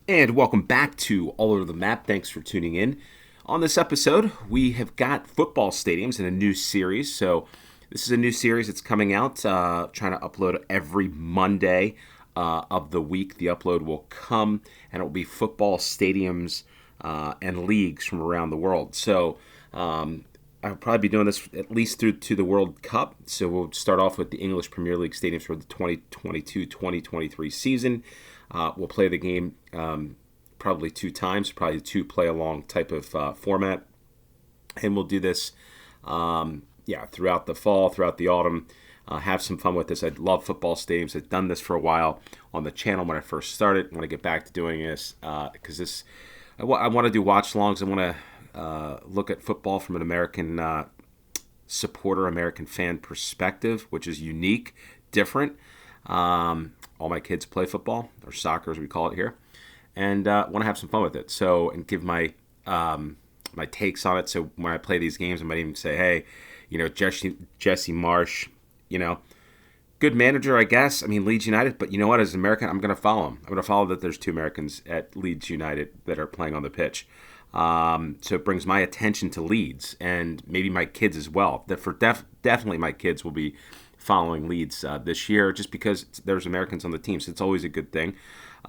And welcome back to All Over the Map. Thanks for tuning in. On this episode, we have got football stadiums in a new series. So this is a new series that's coming out, trying to upload every Monday of the week. The upload will come, and it will be football stadiums and leagues from around the world. So I'll probably be doing this at least through to the World Cup. So we'll start off with the English Premier League stadiums for the 2022-2023 season. We'll play the game probably two times, probably two play-along type of format. And we'll do this, throughout the fall, throughout the autumn. Have some fun with this. I love football stadiums. I've done this for a while on the channel when I first started. I want to get back to doing this because I want to do watch-alongs. I want to look at football from an American supporter, American fan perspective, which is unique, different. All my kids play football, or soccer as we call it here, and want to have some fun with it. So, and give my my takes on it. So when I play these games, I might even say, hey, Jesse Marsh, good manager, I guess. I mean, Leeds United, but you know what? As an American, I'm going to follow him. I'm going to follow that there's two Americans at Leeds United that are playing on the pitch. So it brings my attention to Leeds, and maybe my kids as well. Definitely my kids will be following Leeds this year, just because there's Americans on the team, so it's always a good thing.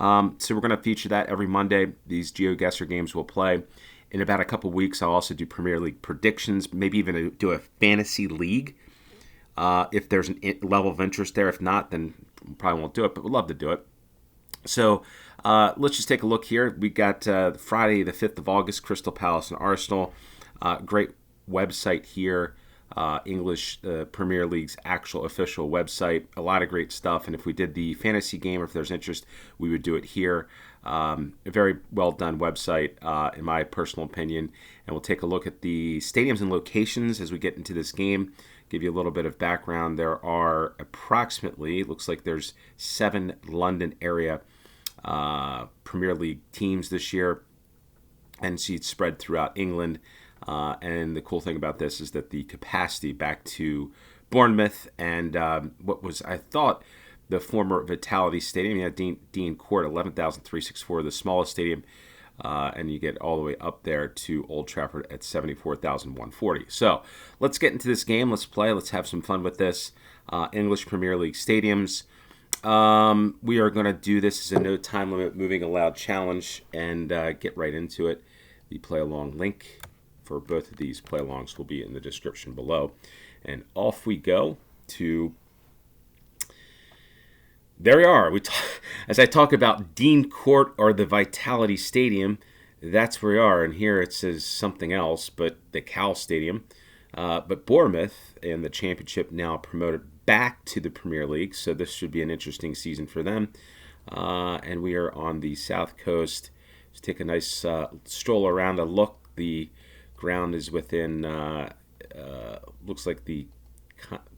So we're going to feature that every Monday. These GeoGuessr games will play. In about a couple weeks, I'll also do Premier League predictions, maybe even do a fantasy league if there's a level of interest there. If not, then probably won't do it, but we'd love to do it. So let's just take a look here. We got Friday the 5th of August, Crystal Palace and Arsenal. Great website here. English Premier League's actual official website. A lot of great stuff. And if we did the fantasy game, or if there's interest, we would do it here. A very well done website, in my personal opinion. And we'll take a look at the stadiums and locations as we get into this game. Give you a little bit of background. There are approximately, looks like there's 7 London area Premier League teams this year, and see it's spread throughout England. And the cool thing about this is that the capacity back to Bournemouth and what was, I thought, the former Vitality Stadium, Dean Court, 11,364, the smallest stadium, and you get all the way up there to Old Trafford at 74,140. So let's get into this game. Let's play. Let's have some fun with this. English Premier League stadiums. We are going to do this as a no time limit moving allowed challenge and get right into it. The play along link for both of these play-alongs will be in the description below. And off we go to... There we are. As I talk about Dean Court or the Vitality Stadium, that's where we are. And here it says something else, but the Cal Stadium. But Bournemouth in the Championship now promoted back to the Premier League, so this should be an interesting season for them. And we are on the South Coast. Let's take a nice stroll around, a look. The ground is within, looks like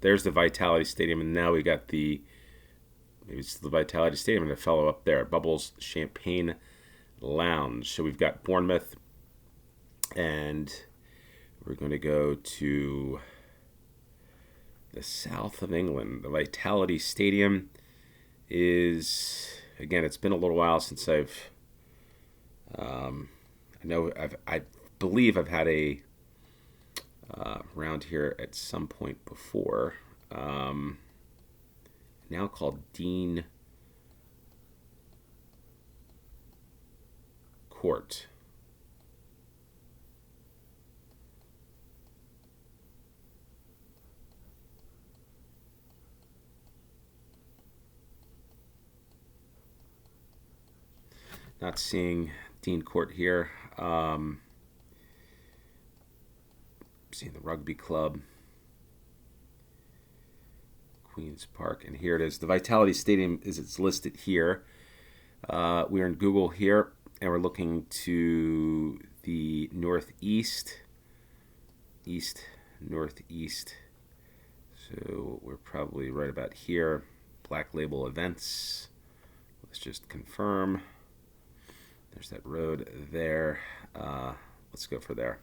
there's the Vitality Stadium, and now we got maybe it's the Vitality Stadium and a fellow up there, Bubbles Champagne Lounge. So we've got Bournemouth, and we're going to go to the south of England. The Vitality Stadium is, again, it's been a little while since I believe I've had a round here at some point before. Now called Dean Court. Not seeing Dean Court here. Seeing the rugby club, Queen's Park, and here it is. The Vitality Stadium it's listed here. We're in Google here, and we're looking to the northeast, northeast. So we're probably right about here. Black Label Events. Let's just confirm. There's that road there. Let's go for there.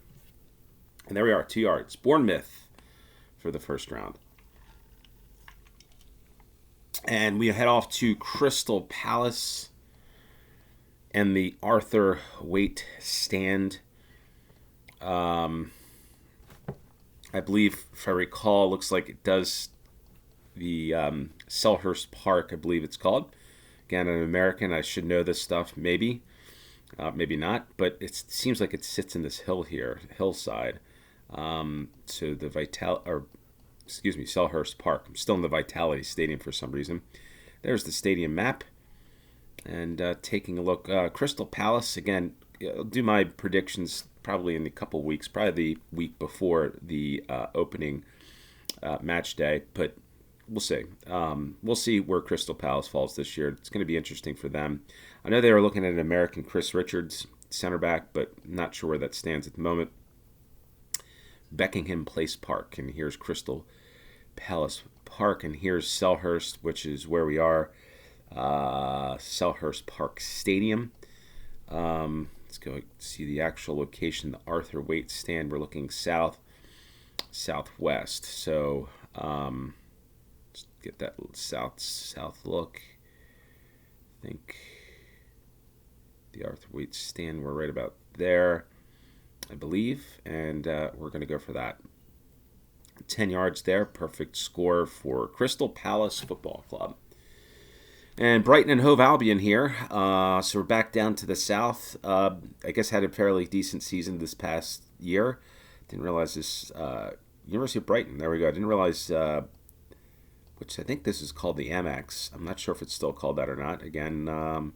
And there we are, 2 yards. Bournemouth for the first round. And we head off to Crystal Palace. and the Arthur Waite stand. I believe, if I recall, looks like it does the Selhurst Park, I believe it's called. Again, I'm an American. I should know this stuff, maybe. Maybe not, but it seems like it sits in this hillside. So the Selhurst Park. I'm still in the Vitality Stadium for some reason. There's the stadium map. And taking a look, Crystal Palace, again, I'll do my predictions probably in a couple weeks, probably the week before the opening match day, but we'll see. We'll see where Crystal Palace falls this year. It's going to be interesting for them. I know they were looking at an American Chris Richards, center back, but not sure where that stands at the moment. Beckingham Place Park, and here's Crystal Palace Park, and here's Selhurst, which is where we are. Selhurst Park Stadium. Let's go see the actual location. The Arthur Waite stand. We're looking southwest. So let's get that south look. I think the Arthur Waite stand. We're right about there, I believe, and we're going to go for that. 10 yards there. Perfect score for Crystal Palace Football Club. And Brighton and Hove Albion here. So we're back down to the south. I guess had a fairly decent season this past year. Didn't realize this. University of Brighton. There we go. Didn't realize, which I think this is called the Amex. I'm not sure if it's still called that or not. Again,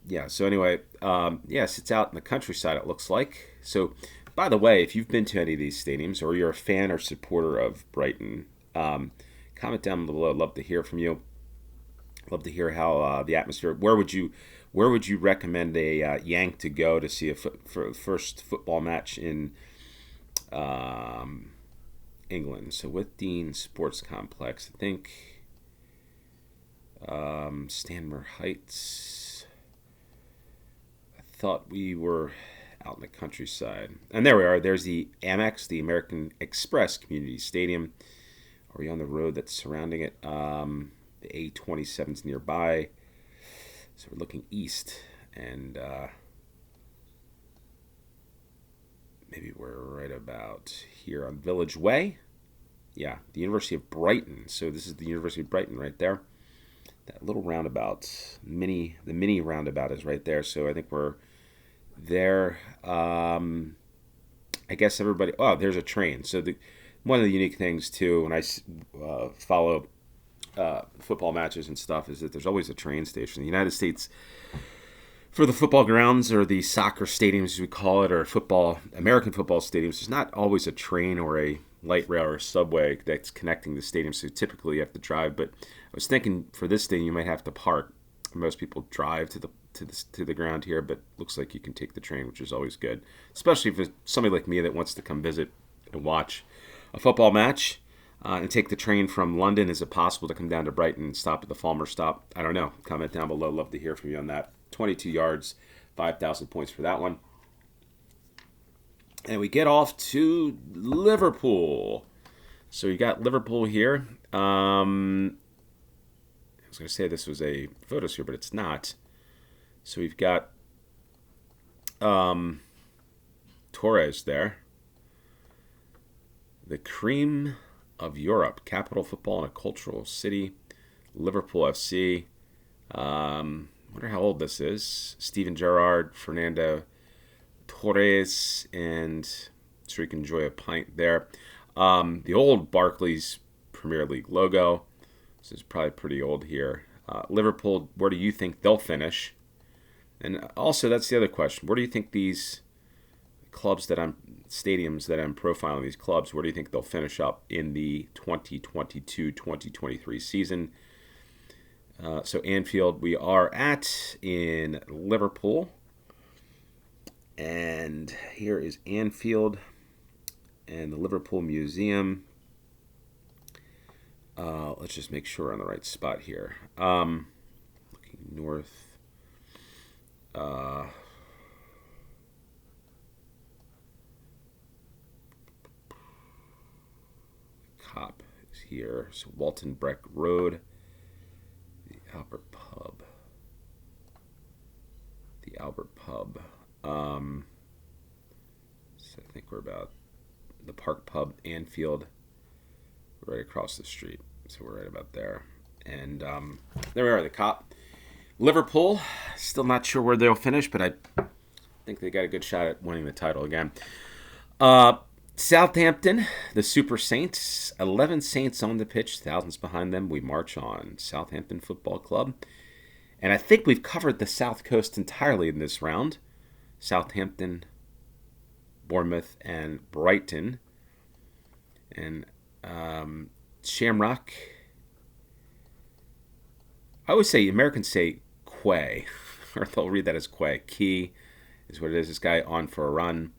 yeah. So anyway, yes, it's out in the countryside, it looks like. So, by the way, if you've been to any of these stadiums or you're a fan or supporter of Brighton, comment down below. I'd love to hear from you. Love to hear how the atmosphere. Where would you recommend a Yank to go to see for the first football match in England? So with Dean Sports Complex, I think Stanmore Heights. I thought we were out in the countryside, and there we are. There's the Amex, the American Express Community Stadium. Are we on the road that's surrounding it? The A27's nearby, so we're looking east, and maybe we're right about here on Village Way. Yeah, the University of Brighton. So this is the University of Brighton right there. That little roundabout, the mini roundabout is right there. So I think we're there. I guess everybody. Oh, there's a train. So one of the unique things too, when I follow football matches and stuff, is that there's always a train station. The United States, for the football grounds or the soccer stadiums as we call it, or American football stadiums, there's not always a train or a light rail or a subway that's connecting the stadium. So typically you have to drive. But I was thinking for this stadium you might have to park. Most people drive to the ground here, but looks like you can take the train, which is always good, especially for somebody like me that wants to come visit and watch a football match. And take the train from London. Is it possible to come down to Brighton and stop at the Falmer stop? I don't know. Comment down below. Love to hear from you on that. 22 yards, 5,000 points for that one. And we get off to Liverpool. So you got Liverpool here. I was going to say this was a photo here, but it's not. So we've got Torres there. The cream of Europe, capital football and a cultural city, Liverpool FC. Wonder how old this is. Steven Gerrard, Fernando Torres, and so you can enjoy a pint there. The old Barclays Premier League logo. This is probably pretty old here. Liverpool, where do you think they'll finish? And also, that's the other question. Where do you think these stadiums that I'm profiling, these clubs, where do you think they'll finish up in the 2022-2023 season? So Anfield we are at in Liverpool. And here is Anfield and the Liverpool Museum. Let's just make sure we're on the right spot here. Looking north. Cop is here. So Walton Breck Road, the Albert Pub. The Albert Pub. So I think we're about the Park Pub, Anfield, right across the street. So we're right about there. And there we are, the Cop. Liverpool, still not sure where they'll finish, but I think they got a good shot at winning the title again. Southampton, the Super Saints, 11 Saints on the pitch, thousands behind them. We march on. Southampton Football Club. And I think we've covered the South Coast entirely in this round. Southampton, Bournemouth, and Brighton. And Shamrock. I always say, Americans say Quay, or they'll read that as Quay. Key is what it is. This guy on for a run.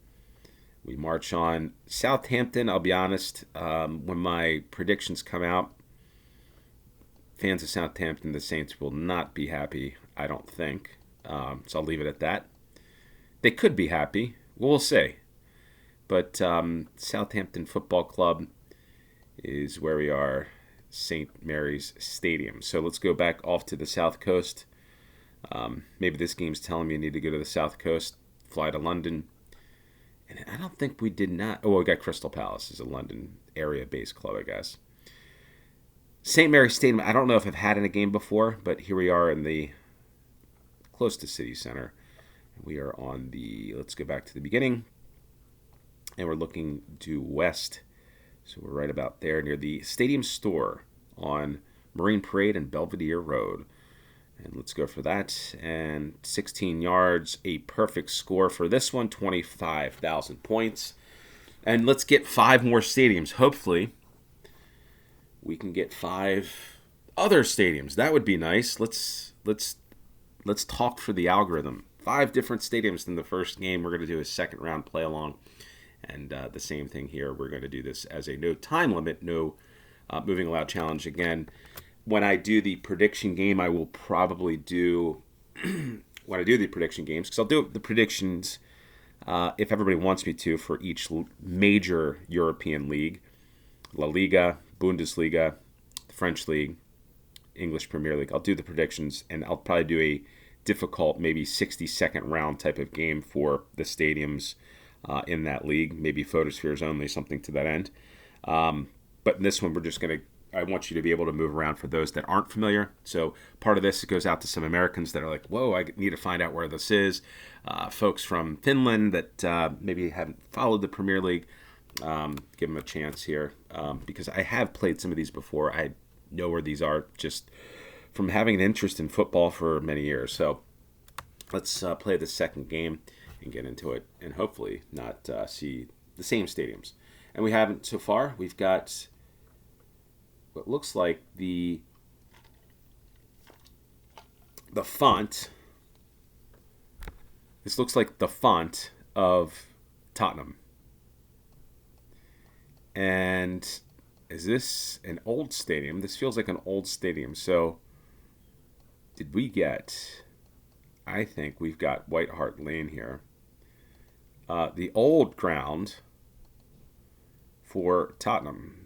We march on. Southampton, I'll be honest, when my predictions come out, fans of Southampton, the Saints, will not be happy, I don't think. So I'll leave it at that. They could be happy. We'll see. But Southampton Football Club is where we are, St. Mary's Stadium. So let's go back off to the South Coast. Maybe this game's telling me you need to go to the South Coast, fly to London. And I don't think we did not. Oh, we got Crystal Palace is a London area-based club, I guess. St. Mary's Stadium, I don't know if I've had in a game before, but here we are in the close to City Center. We are on the, let's go back to the beginning. And we're looking due west. So we're right about there near the Stadium Store on Marine Parade and Belvedere Road. And let's go for that. And 16 yards, a perfect score for this one, 25,000 points. And let's get 5 more stadiums. Hopefully, we can get 5 other stadiums. That would be nice. Let's talk for the algorithm. 5 different stadiums in the first game. We're going to do a second round play along. And the same thing here. We're going to do this as a no time limit, no moving allowed challenge again. When I do the prediction game, I will probably do, when I do the prediction games, because I'll do the predictions if everybody wants me to for each major European league, La Liga, Bundesliga, the French League, English Premier League. I'll do the predictions, and I'll probably do a difficult, maybe 60-second round type of game for the stadiums in that league, maybe photospheres only, something to that end. But in this one, we're just going to, I want you to be able to move around for those that aren't familiar. So part of this goes out to some Americans that are like, whoa, I need to find out where this is. Folks from Finland that maybe haven't followed the Premier League, give them a chance here. Because I have played some of these before. I know where these are just from having an interest in football for many years. So let's play the second game and get into it and hopefully not see the same stadiums. And we haven't so far. We've got what looks like the font. This looks like the font of Tottenham. And is this an old stadium? This feels like an old stadium. So did we get, I think we've got White Hart Lane here. The old ground for Tottenham.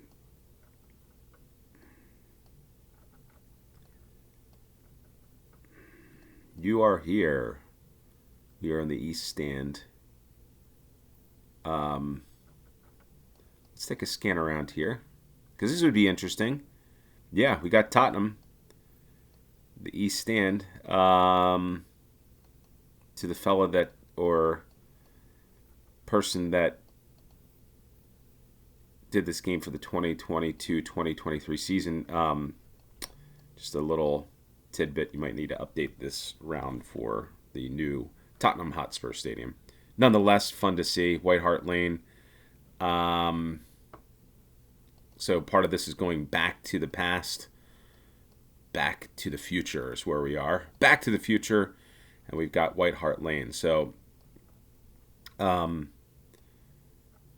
You are here. We are in the East Stand. Let's take a scan around here, because this would be interesting. Yeah, we got Tottenham. The East Stand. To the fella that, or person that did this game for the 2022-2023 season. Just a little tidbit, you might need to update this round for the new Tottenham Hotspur Stadium. Nonetheless, fun to see. White Hart Lane. So part of this is going back to the past. Back to the future is where we are. Back to the future, and we've got White Hart Lane. So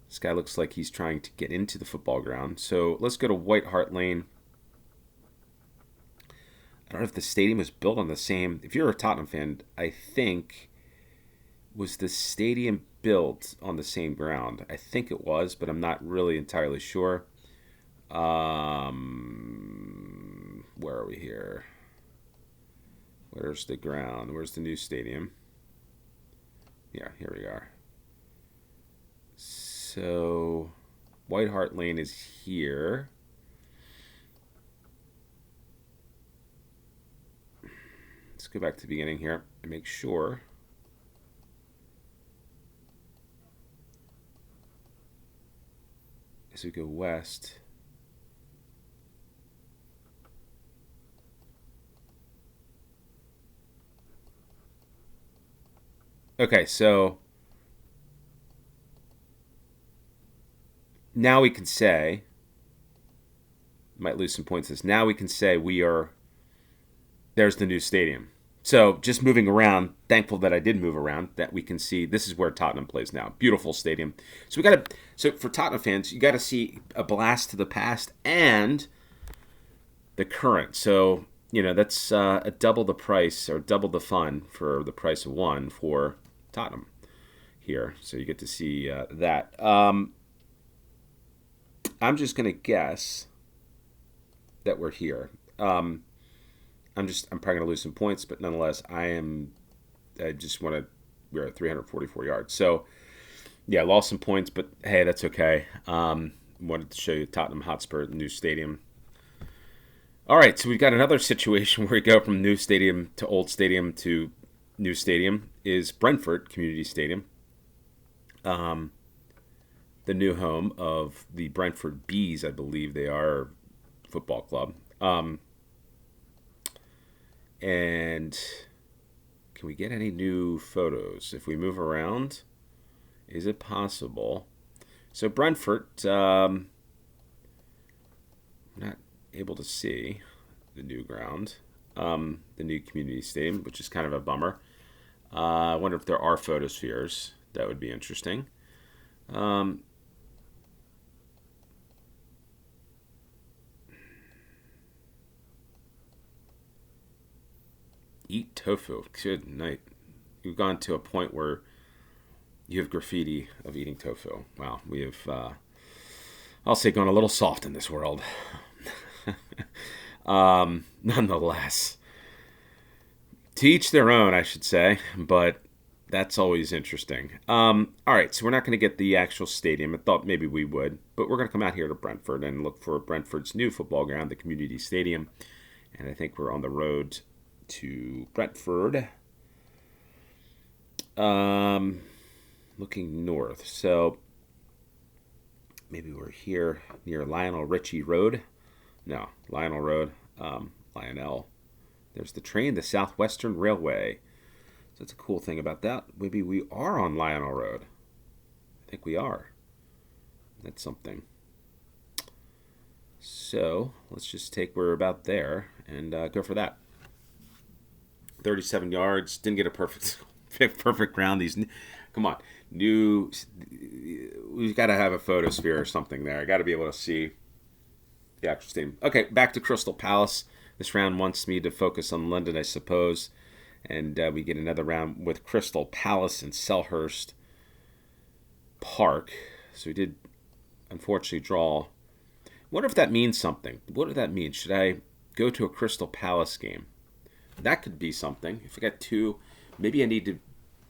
this guy looks like he's trying to get into the football ground. So let's go to White Hart Lane. I don't know if the stadium was built on the same. If you're a Tottenham fan, I think, was the stadium built on the same ground? I think it was, but I'm not really entirely sure. Where are we here? Where's the ground? Where's the new stadium? Yeah, here we are. So White Hart Lane is here. Let's go back to the beginning here and make sure. As we go west. Okay, so now we can say, might lose some points this. Now we can say there's the new stadium. So just moving around, thankful that I did move around, that we can see this is where Tottenham plays now. Beautiful stadium. So for Tottenham fans, you got to see a blast to the past and the current. So, that's a double the price or double the fun for the price of one for Tottenham here. So you get to see that. I'm just going to guess that we're here. I'm probably going to lose some points, but nonetheless, we're at 344 yards. So, yeah, lost some points, but hey, that's okay. Wanted to show you Tottenham Hotspur, new stadium. All right, so we've got another situation where we go from new stadium to old stadium to new stadium is Brentford Community Stadium. The new home of the Brentford Bees, I believe they are, football club. And can we get any new photos? If we move around, is it possible? So Brentford, I'm not able to see the new ground, the new community stadium, which is kind of a bummer. I wonder if there are photospheres. That would be interesting. Eat tofu. Good night. You've gone to a point where you have graffiti of eating tofu. Wow, we have, I'll say, gone a little soft in this world. Nonetheless, to each their own, I should say, but that's always interesting. All right, so we're not going to get the actual stadium. I thought maybe we would, but we're going to come out here to Brentford and look for Brentford's new football ground, the community stadium. And I think we're on the road to Brentford, looking north. So maybe we're here near Lionel Richie Road. No, Lionel Road. Lionel. There's the train, the Southwestern Railway. So that's a cool thing about that. Maybe we are on Lionel Road. I think we are. That's something. So let's just we're about there and go for that. 37 yards. Didn't get a perfect ground. Come on. We've got to have a photosphere or something there. I got to be able to see the actual stadium. Okay, back to Crystal Palace. This round wants me to focus on London, I suppose. And we get another round with Crystal Palace and Selhurst Park. So we did, unfortunately, draw. I wonder if that means something. What does that mean? Should I go to a Crystal Palace game? That could be something. If I got two, maybe I need to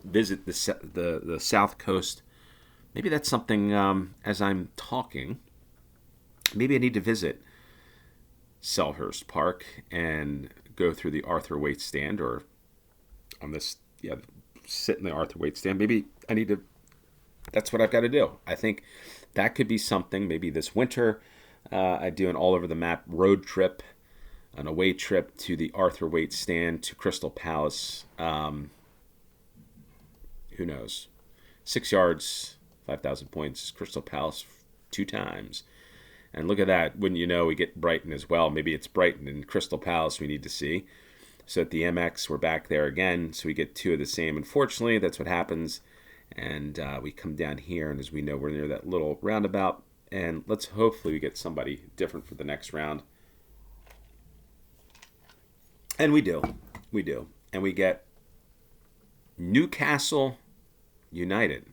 visit the South Coast. Maybe that's something as I'm talking. Maybe I need to visit Selhurst Park and go through the Arthur Waite stand or on this, sit in the Arthur Waite stand. Maybe I need to, that's what I've got to do. I think that could be something. Maybe this winter I do an all over the map road trip, an away trip to the Arthur Waite stand to Crystal Palace. Who knows? 6 yards, 5,000 points. Crystal Palace 2 times. And look at that. Wouldn't you know, we get Brighton as well. Maybe it's Brighton and Crystal Palace we need to see. So at the MX, we're back there again. So we get 2 of the same. Unfortunately, that's what happens. And we come down here. And as we know, we're near that little roundabout. And let's hopefully we get somebody different for the next round. And we do. We do. And we get Newcastle United. I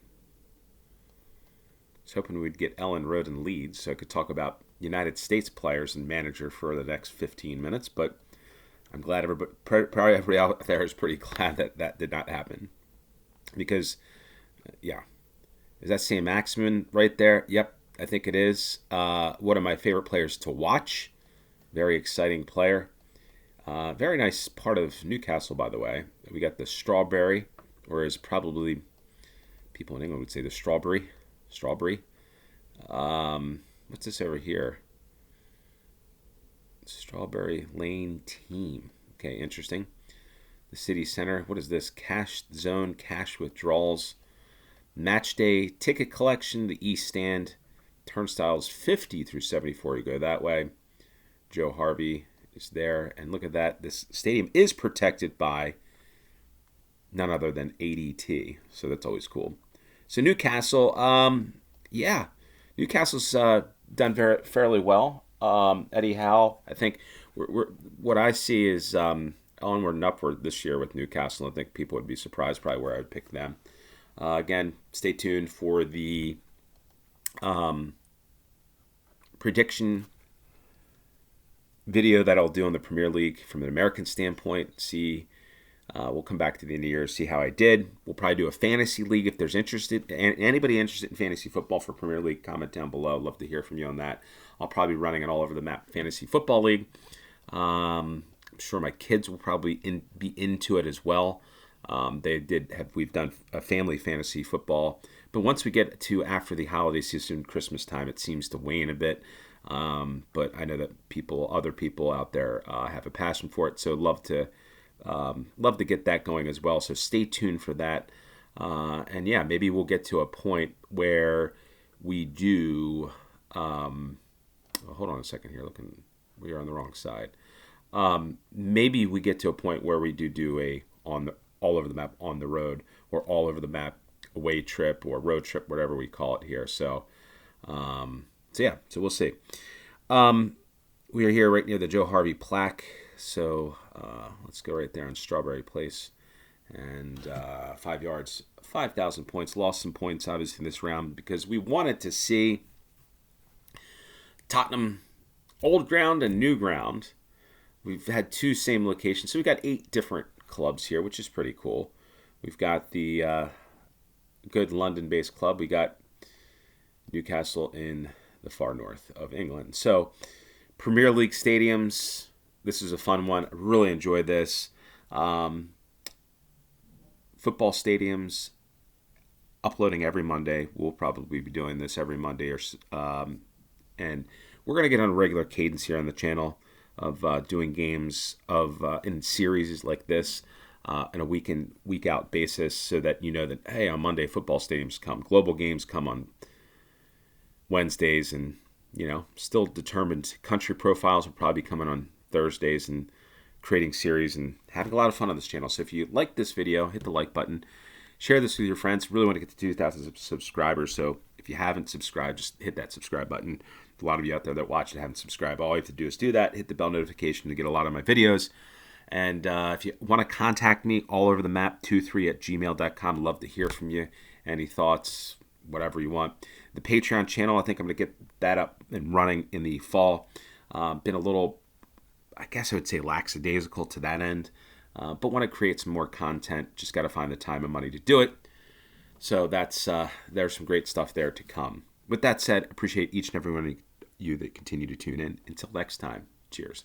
was hoping we'd get Ellen Road and Leeds so I could talk about United States players and manager for the next 15 minutes. But I'm glad probably everybody out there is pretty glad that did not happen. Because Yeah. Is that St. Maximin right there? Yep, I think it is. One of my favorite players to watch. Very exciting player. Very nice part of Newcastle, by the way. We got the strawberry, or as probably people in England would say, the strawberry. Strawberry. What's this over here? Strawberry Lane team. Okay, interesting. The city center. What is this? Cash zone, cash withdrawals. Match day ticket collection, the East Stand. Turnstiles 50 through 74. You go that way. Joe Harvey is there. And look at that. This stadium is protected by none other than ADT. So that's always cool. So Newcastle, yeah. Newcastle's done fairly well. Eddie Howe, I think what I see is onward and upward this year with Newcastle. I think people would be surprised probably where I would pick them. Again, stay tuned for the prediction video that I'll do on the Premier League from an American standpoint. We'll come back to the end of the year, see how I did. We'll probably do a fantasy league if there's anybody interested in fantasy football for Premier League. Comment down below. I'd love to hear from you on that. I'll probably be running an all over the map fantasy football league. I'm sure my kids will probably be into it as well. We've done a family fantasy football, but once we get to after the holiday season, Christmas time, it seems to wane a bit. But I know that other people out there have a passion for it, so love to get that going as well. So stay tuned for that. And yeah, maybe we'll get to a point where we do. Hold on a second here. We are on the wrong side. Maybe we get to a point where we do a all over the map on the road, or all over the map away trip or road trip, whatever we call it here. So we'll see. We are here right near the Joe Harvey plaque. So let's go right there on Strawberry Place. And 5 yards, 5,000 points. Lost some points, obviously, in this round because we wanted to see Tottenham old ground and new ground. We've had two same locations. So we've got 8 different clubs here, which is pretty cool. We've got the good London-based club. We got Newcastle in the far north of England. So Premier League stadiums. This is a fun one. I really enjoyed this. Football stadiums, uploading every Monday. We'll probably be doing this every Monday, and we're going to get on a regular cadence here on the channel of doing games in series like this on a week in, week out basis, so that you know that, hey, on Monday football stadiums come. Global games come on Wednesdays, and still determined country profiles will probably be coming on Thursdays, and creating series and having a lot of fun on this channel. So if you like this video, hit the like button, share this with your friends. Really want to get to 2,000 subscribers. So if you haven't subscribed, just hit that subscribe button. A lot of you out there that watch it haven't subscribed. All you have to do is do that, hit the bell notification to get a lot of my videos. And if you want to contact me, all over the map, 23@gmail.com. Love to hear from you. Any thoughts, whatever you want. The Patreon channel, I think I'm going to get that up and running in the fall. Been a little, I guess I would say, lackadaisical to that end. But want to create some more content. Just got to find the time and money to do it. So there's some great stuff there to come. With that said, appreciate each and every one of you that continue to tune in. Until next time, cheers.